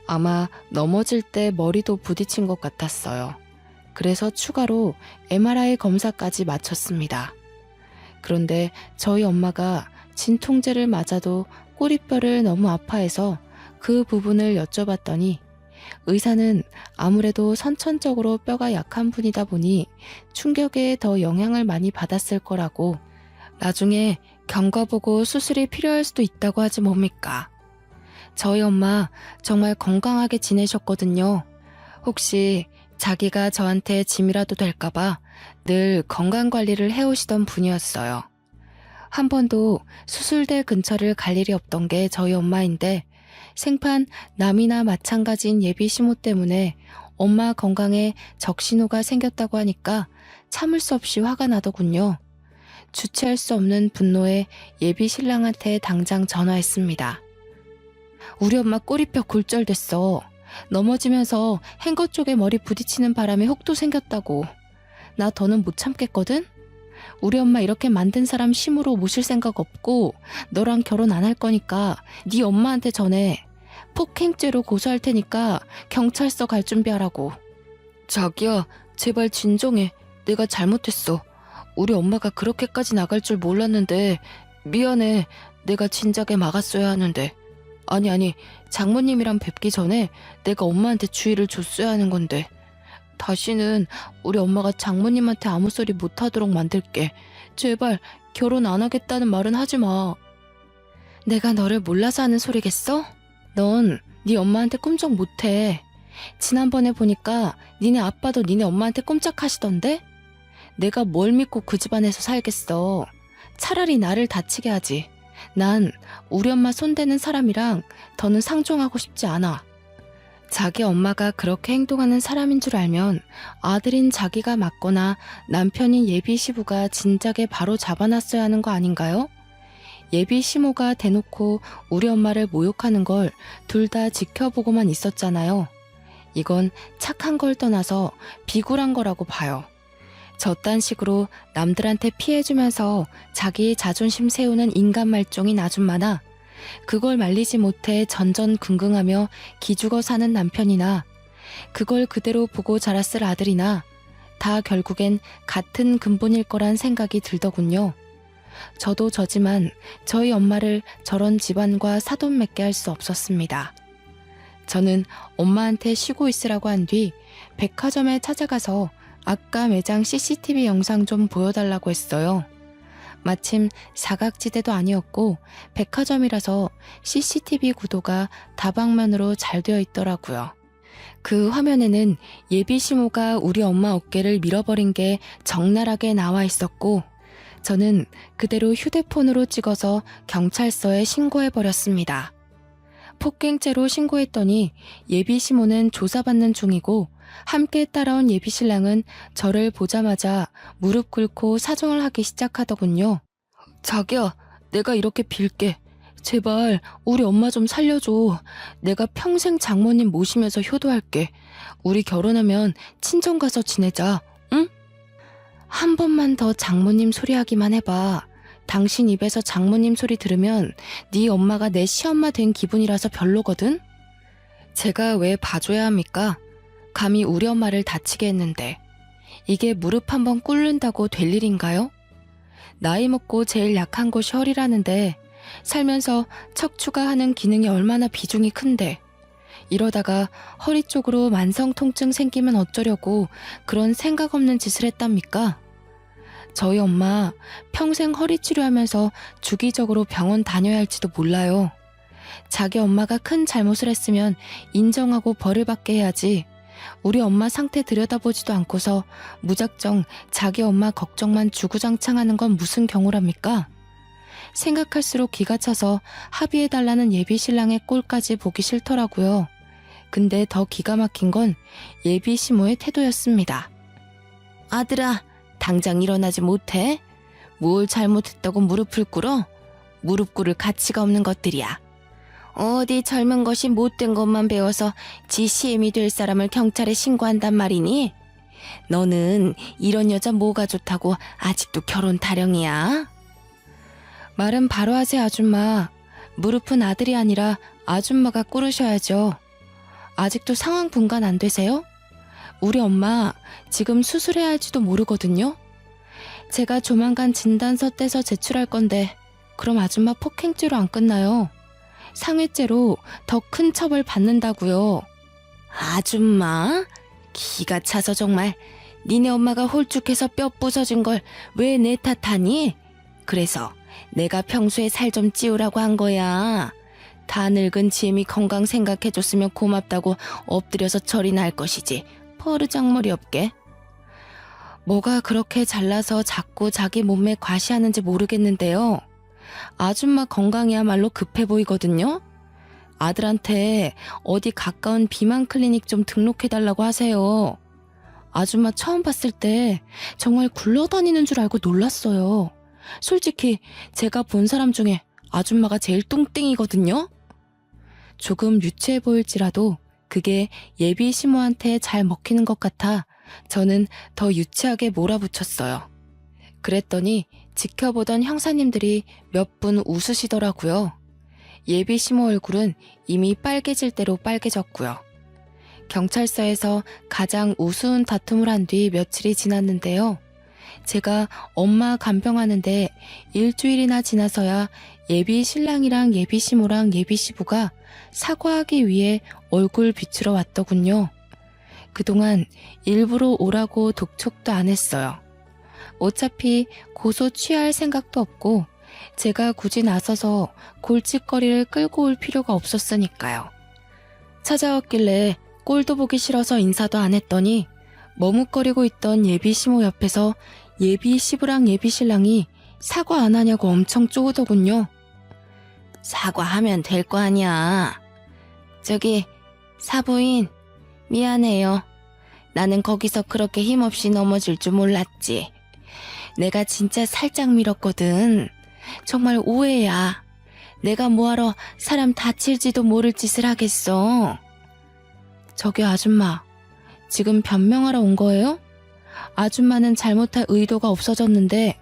아마 넘어질 때 머리도 부딪힌 것 같았어요. 그래서 추가로 MRI 검사까지 마쳤습니다. 그런데 저희 엄마가 진통제를 맞아도 꼬리뼈를 너무 아파해서 그 부분을 여쭤봤더니 의사는 아무래도 선천적으로 뼈가 약한 분이다 보니 충격에 더 영향을 많이 받았을 거라고 나중에 경과보고 수술이 필요할 수도 있다고 하지 뭡니까. 저희 엄마 정말 건강하게 지내셨거든요. 혹시 자기가 저한테 짐이라도 될까봐 늘 건강관리를 해오시던 분이었어요. 한 번도 수술대 근처를 갈 일이 없던 게 저희 엄마인데 생판 남이나 마찬가지인 예비 시모 때문에 엄마 건강에 적신호가 생겼다고 하니까 참을 수 없이 화가 나더군요. 주체할 수 없는 분노에 예비 신랑한테 당장 전화했습니다. 우리 엄마 꼬리뼈 골절됐어. 넘어지면서 행거 쪽에 머리 부딪히는 바람에 혹도 생겼다고. 나 더는 못 참겠거든? 우리 엄마 이렇게 만든 사람 심으로 모실 생각 없고 너랑 결혼 안 할 거니까 네 엄마한테 전해. 폭행죄로 고소할 테니까 경찰서 갈 준비하라고. 자기야, 제발 진정해. 내가 잘못했어. 우리 엄마가 그렇게까지 나갈 줄 몰랐는데 미안해. 내가 진작에 막았어야 하는데. 아니, 장모님이랑 뵙기 전에 내가 엄마한테 주의를 줬어야 하는 건데. 다시는 우리 엄마가 장모님한테 아무 소리 못하도록 만들게. 제발 결혼 안 하겠다는 말은 하지 마. 내가 너를 몰라서 하는 소리겠어? 넌 네 엄마한테 꿈쩍 못해. 지난번에 보니까 니네 아빠도 니네 엄마한테 꼼짝하시던데? 내가 뭘 믿고 그 집안에서 살겠어. 차라리 나를 다치게 하지. 난 우리 엄마 손대는 사람이랑 더는 상종하고 싶지 않아. 자기 엄마가 그렇게 행동하는 사람인 줄 알면 아들인 자기가 맞거나 남편인 예비 시부가 진작에 바로 잡아놨어야 하는 거 아닌가요? 예비 시모가 대놓고 우리 엄마를 모욕하는 걸 둘 다 지켜보고만 있었잖아요. 이건 착한 걸 떠나서 비굴한 거라고 봐요. 저딴 식으로 남들한테 피해주면서 자기의 자존심 세우는 인간 말종인 아줌마나 그걸 말리지 못해 전전긍긍하며 기죽어 사는 남편이나 그걸 그대로 보고 자랐을 아들이나 다 결국엔 같은 근본일 거란 생각이 들더군요. 저도 저지만 저희 엄마를 저런 집안과 사돈 맺게 할 수 없었습니다. 저는 엄마한테 쉬고 있으라고 한 뒤 백화점에 찾아가서 아까 매장 CCTV 영상 좀 보여달라고 했어요. 마침 사각지대도 아니었고 백화점이라서 CCTV 구도가 다방면으로 잘 되어 있더라고요. 그 화면에는 예비 시모가 우리 엄마 어깨를 밀어버린 게 적나라하게 나와 있었고 저는 그대로 휴대폰으로 찍어서 경찰서에 신고해버렸습니다. 폭행죄로 신고했더니 예비 시모는 조사받는 중이고 함께 따라온 예비 신랑은 저를 보자마자 무릎 꿇고 사정을 하기 시작하더군요. 자기야, 내가 이렇게 빌게. 제발 우리 엄마 좀 살려줘. 내가 평생 장모님 모시면서 효도할게. 우리 결혼하면 친정 가서 지내자. 응? 한 번만 더 장모님 소리 하기만 해봐. 당신 입에서 장모님 소리 들으면 네 엄마가 내 시엄마 된 기분이라서 별로거든? 제가 왜 봐줘야 합니까? 감히 우리 엄마를 다치게 했는데 이게 무릎 한번 꿇는다고 될 일인가요? 나이 먹고 제일 약한 곳이 허리라는데 살면서 척추가 하는 기능이 얼마나 비중이 큰데 이러다가 허리 쪽으로 만성 통증 생기면 어쩌려고 그런 생각 없는 짓을 했답니까? 저희 엄마 평생 허리 치료하면서 주기적으로 병원 다녀야 할지도 몰라요. 자기 엄마가 큰 잘못을 했으면 인정하고 벌을 받게 해야지. 우리 엄마 상태 들여다보지도 않고서 무작정 자기 엄마 걱정만 주구장창하는 건 무슨 경우랍니까? 생각할수록 기가 차서 합의해달라는 예비 신랑의 꼴까지 보기 싫더라고요. 근데 더 기가 막힌 건 예비 시모의 태도였습니다. 아들아, 당장 일어나지 못해? 뭘 잘못했다고 무릎을 꿇어? 무릎 꿇을 가치가 없는 것들이야. 어디 젊은 것이 못된 것만 배워서 지 시엠이 될 사람을 경찰에 신고한단 말이니? 너는 이런 여자 뭐가 좋다고 아직도 결혼 타령이야? 말은 바로 하세요, 아줌마. 무릎은 아들이 아니라 아줌마가 꿇으셔야죠. 아직도 상황 분간 안 되세요? 우리 엄마 지금 수술해야 할지도 모르거든요. 제가 조만간 진단서 떼서 제출할 건데 그럼 아줌마 폭행죄로 안 끝나요. 상해죄로 더 큰 처벌 받는다고요. 아줌마? 기가 차서 정말. 니네 엄마가 홀쭉해서 뼈 부서진 걸 왜 내 탓하니? 그래서 내가 평소에 살 좀 찌우라고 한 거야. 다 늙은 지엠이 건강 생각해줬으면 고맙다고 엎드려서 절이나 할 것이지. 버르장머리 없게. 뭐가 그렇게 잘나서 자꾸 자기 몸매 과시하는지 모르겠는데요. 아줌마 건강이야말로 급해 보이거든요. 아들한테 어디 가까운 비만 클리닉 좀 등록해달라고 하세요. 아줌마 처음 봤을 때 정말 굴러다니는 줄 알고 놀랐어요. 솔직히 제가 본 사람 중에 아줌마가 제일 뚱땡이거든요. 조금 유치해 보일지라도 그게 예비 시모한테 잘 먹히는 것 같아 저는 더 유치하게 몰아붙였어요. 그랬더니 지켜보던 형사님들이 몇 분 웃으시더라고요. 예비 시모 얼굴은 이미 빨개질 대로 빨개졌고요. 경찰서에서 가장 우스운 다툼을 한 뒤 며칠이 지났는데요. 제가 엄마 간병하는데 일주일이나 지나서야 예비 신랑이랑 예비 시모랑 예비 시부가 사과하기 위해 얼굴 비추러 왔더군요. 그동안 일부러 오라고 독촉도 안 했어요. 어차피 고소 취할 생각도 없고 제가 굳이 나서서 골칫거리를 끌고 올 필요가 없었으니까요. 찾아왔길래 꼴도 보기 싫어서 인사도 안 했더니 머뭇거리고 있던 예비 시모 옆에서 예비 시부랑 예비 신랑이 사과 안 하냐고 엄청 쪼으더군요. 사과하면 될 거 아니야. 저기 사부인 미안해요. 나는 거기서 그렇게 힘없이 넘어질 줄 몰랐지. 내가 진짜 살짝 밀었거든. 정말 오해야. 내가 뭐하러 사람 다칠지도 모를 짓을 하겠어. 저기 아줌마, 지금 변명하러 온 거예요? 아줌마는 잘못할 의도가 없어졌는데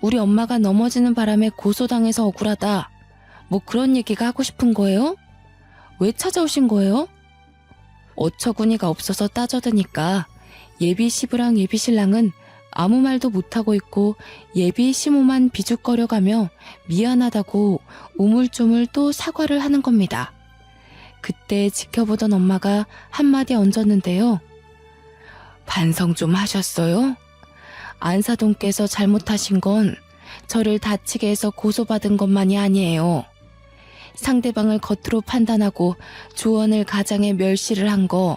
우리 엄마가 넘어지는 바람에 고소당해서 억울하다. 뭐 그런 얘기가 하고 싶은 거예요? 왜 찾아오신 거예요? 어처구니가 없어서 따져드니까 예비 시부랑 예비 신랑은 아무 말도 못하고 있고 예비 시모만 비죽거려가며 미안하다고 우물쭈물 또 사과를 하는 겁니다. 그때 지켜보던 엄마가 한마디 얹었는데요. 반성 좀 하셨어요? 안사돈께서 잘못하신 건 저를 다치게 해서 고소받은 것만이 아니에요. 상대방을 겉으로 판단하고 조언을 가장해 멸시를 한 거,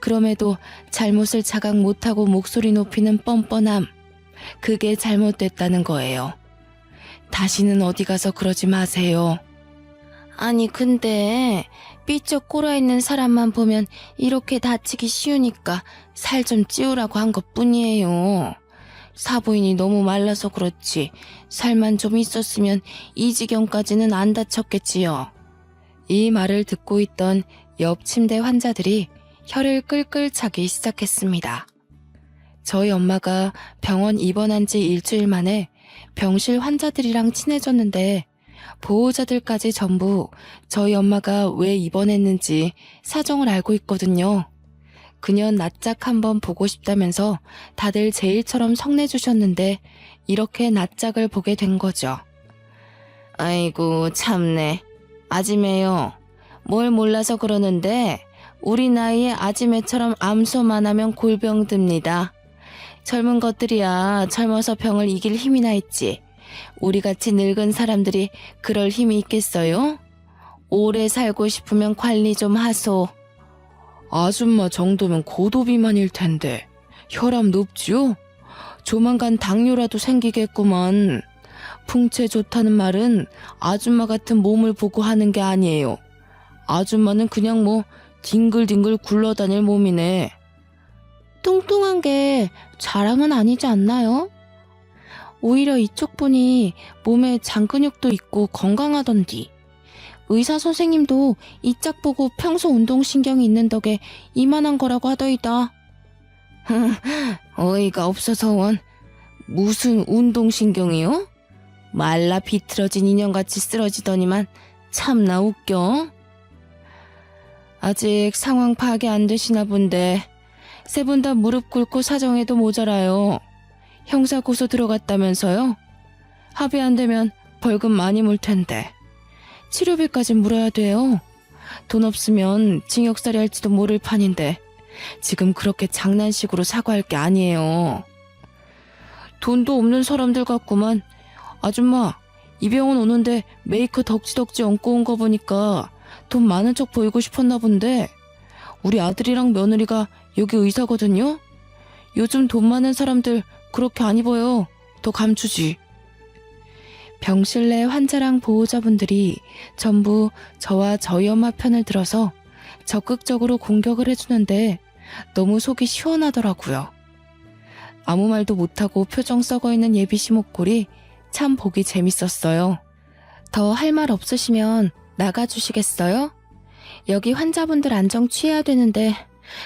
그럼에도 잘못을 자각 못하고 목소리 높이는 뻔뻔함, 그게 잘못됐다는 거예요. 다시는 어디 가서 그러지 마세요. 아니 근데 삐쩍 꼴아있는 사람만 보면 이렇게 다치기 쉬우니까 살 좀 찌우라고 한 것뿐이에요. 사부인이 너무 말라서 그렇지 살만 좀 있었으면 이 지경까지는 안 다쳤겠지요. 이 말을 듣고 있던 옆 침대 환자들이 혀를 끌끌 차기 시작했습니다. 저희 엄마가 병원 입원한 지 일주일 만에 병실 환자들이랑 친해졌는데 보호자들까지 전부 저희 엄마가 왜 입원했는지 사정을 알고 있거든요. 그년 낯짝 한번 보고 싶다면서 다들 제 일처럼 성내주셨는데 이렇게 낯짝을 보게 된 거죠. 아이고 참네. 아지매요. 뭘 몰라서 그러는데 우리 나이에 아지매처럼 암소만 하면 골병 듭니다. 젊은 것들이야 젊어서 병을 이길 힘이나 있지. 우리같이 늙은 사람들이 그럴 힘이 있겠어요? 오래 살고 싶으면 관리 좀 하소. 아줌마 정도면 고도비만일 텐데 혈압 높지요? 조만간 당뇨라도 생기겠구만. 풍채 좋다는 말은 아줌마 같은 몸을 보고 하는 게 아니에요. 아줌마는 그냥 뭐 뒹글뒹글 굴러다닐 몸이네. 뚱뚱한 게 자랑은 아니지 않나요? 오히려 이쪽 분이 몸에 장근육도 있고 건강하던디. 의사 선생님도 이 짝 보고 평소 운동신경이 있는 덕에 이만한 거라고 하더이다. 어이가 없어서 원. 무슨 운동신경이요? 말라 비틀어진 인형같이 쓰러지더니만 참나 웃겨. 아직 상황 파악이 안 되시나 본데 세 분 다 무릎 꿇고 사정해도 모자라요. 형사 고소 들어갔다면서요? 합의 안 되면 벌금 많이 물 텐데. 치료비까지 물어야 돼요. 돈 없으면 징역살이 할지도 모를 판인데 지금 그렇게 장난식으로 사과할 게 아니에요. 돈도 없는 사람들 같구만. 아줌마, 이 병원 오는데 메이커 덕지덕지 얹고 온 거 보니까 돈 많은 척 보이고 싶었나 본데 우리 아들이랑 며느리가 여기 의사거든요. 요즘 돈 많은 사람들 그렇게 안 입어요. 더 감추지. 병실 내 환자랑 보호자분들이 전부 저와 저희 엄마 편을 들어서 적극적으로 공격을 해주는데 너무 속이 시원하더라고요. 아무 말도 못하고 표정 썩어있는 예비씨 목골이 참 보기 재밌었어요. 더 할 말 없으시면 나가주시겠어요? 여기 환자분들 안정 취해야 되는데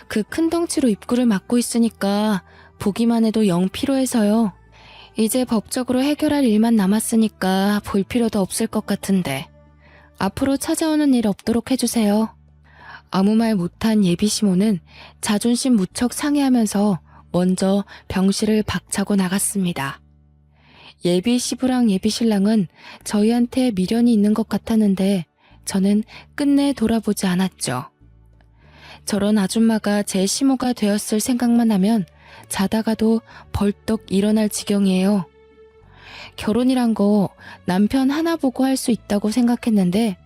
그 큰 덩치로 입구를 막고 있으니까 보기만 해도 영 피로해서요. 이제 법적으로 해결할 일만 남았으니까 볼 필요도 없을 것 같은데 앞으로 찾아오는 일 없도록 해주세요. 아무 말 못한 예비 시모는 자존심 무척 상해하면서 먼저 병실을 박차고 나갔습니다. 예비 시부랑 예비 신랑은 저희한테 미련이 있는 것 같았는데 저는 끝내 돌아보지 않았죠. 저런 아줌마가 제 시모가 되었을 생각만 하면 자다가도 벌떡 일어날 지경이에요. 결혼이란 거 남편 하나 보고 할 수 있다고 생각했는데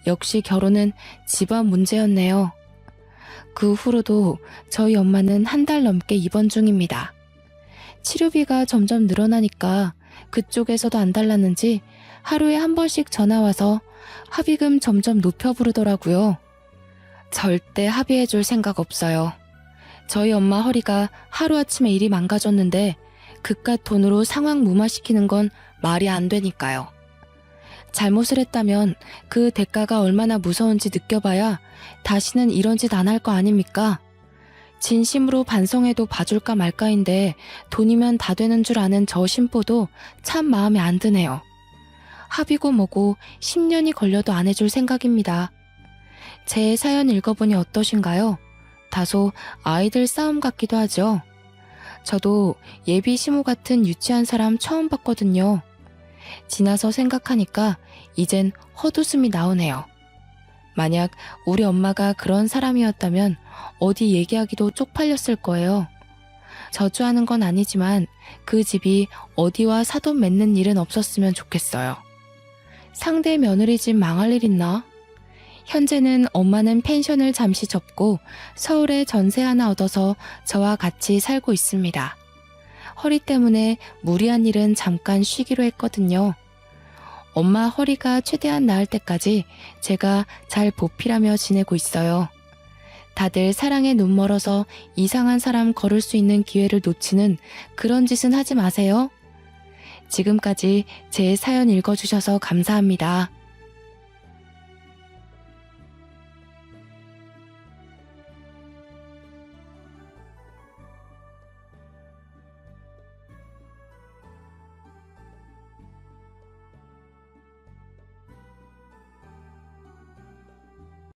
역시 결혼은 집안 문제였네요. 그 후로도 저희 엄마는 한 달 넘게 입원 중입니다. 치료비가 점점 늘어나니까 그쪽에서도 안 달랐는지 하루에 한 번씩 전화와서 합의금 점점 높여 부르더라고요. 절대 합의해줄 생각 없어요. 저희 엄마 허리가 하루아침에 일이 망가졌는데 그깟 돈으로 상황 무마시키는 건 말이 안 되니까요. 잘못을 했다면 그 대가가 얼마나 무서운지 느껴봐야 다시는 이런 짓 안 할 거 아닙니까? 진심으로 반성해도 봐줄까 말까인데 돈이면 다 되는 줄 아는 저 신보도 참 마음에 안 드네요. 합의고 뭐고 10년이 걸려도 안 해줄 생각입니다. 제 사연 읽어보니 어떠신가요? 다소 아이들 싸움 같기도 하죠. 저도 예비 시모 같은 유치한 사람 처음 봤거든요. 지나서 생각하니까 이젠 헛웃음이 나오네요. 만약 우리 엄마가 그런 사람이었다면 어디 얘기하기도 쪽팔렸을 거예요. 저주하는 건 아니지만 그 집이 어디와 사돈 맺는 일은 없었으면 좋겠어요. 상대 며느리 집 망할 일 있나? 현재는 엄마는 펜션을 잠시 접고 서울에 전세 하나 얻어서 저와 같이 살고 있습니다. 허리 때문에 무리한 일은 잠깐 쉬기로 했거든요. 엄마 허리가 최대한 나을 때까지 제가 잘 보필하며 지내고 있어요. 다들 사랑에 눈멀어서 이상한 사람 걸을 수 있는 기회를 놓치는 그런 짓은 하지 마세요. 지금까지 제 사연 읽어주셔서 감사합니다.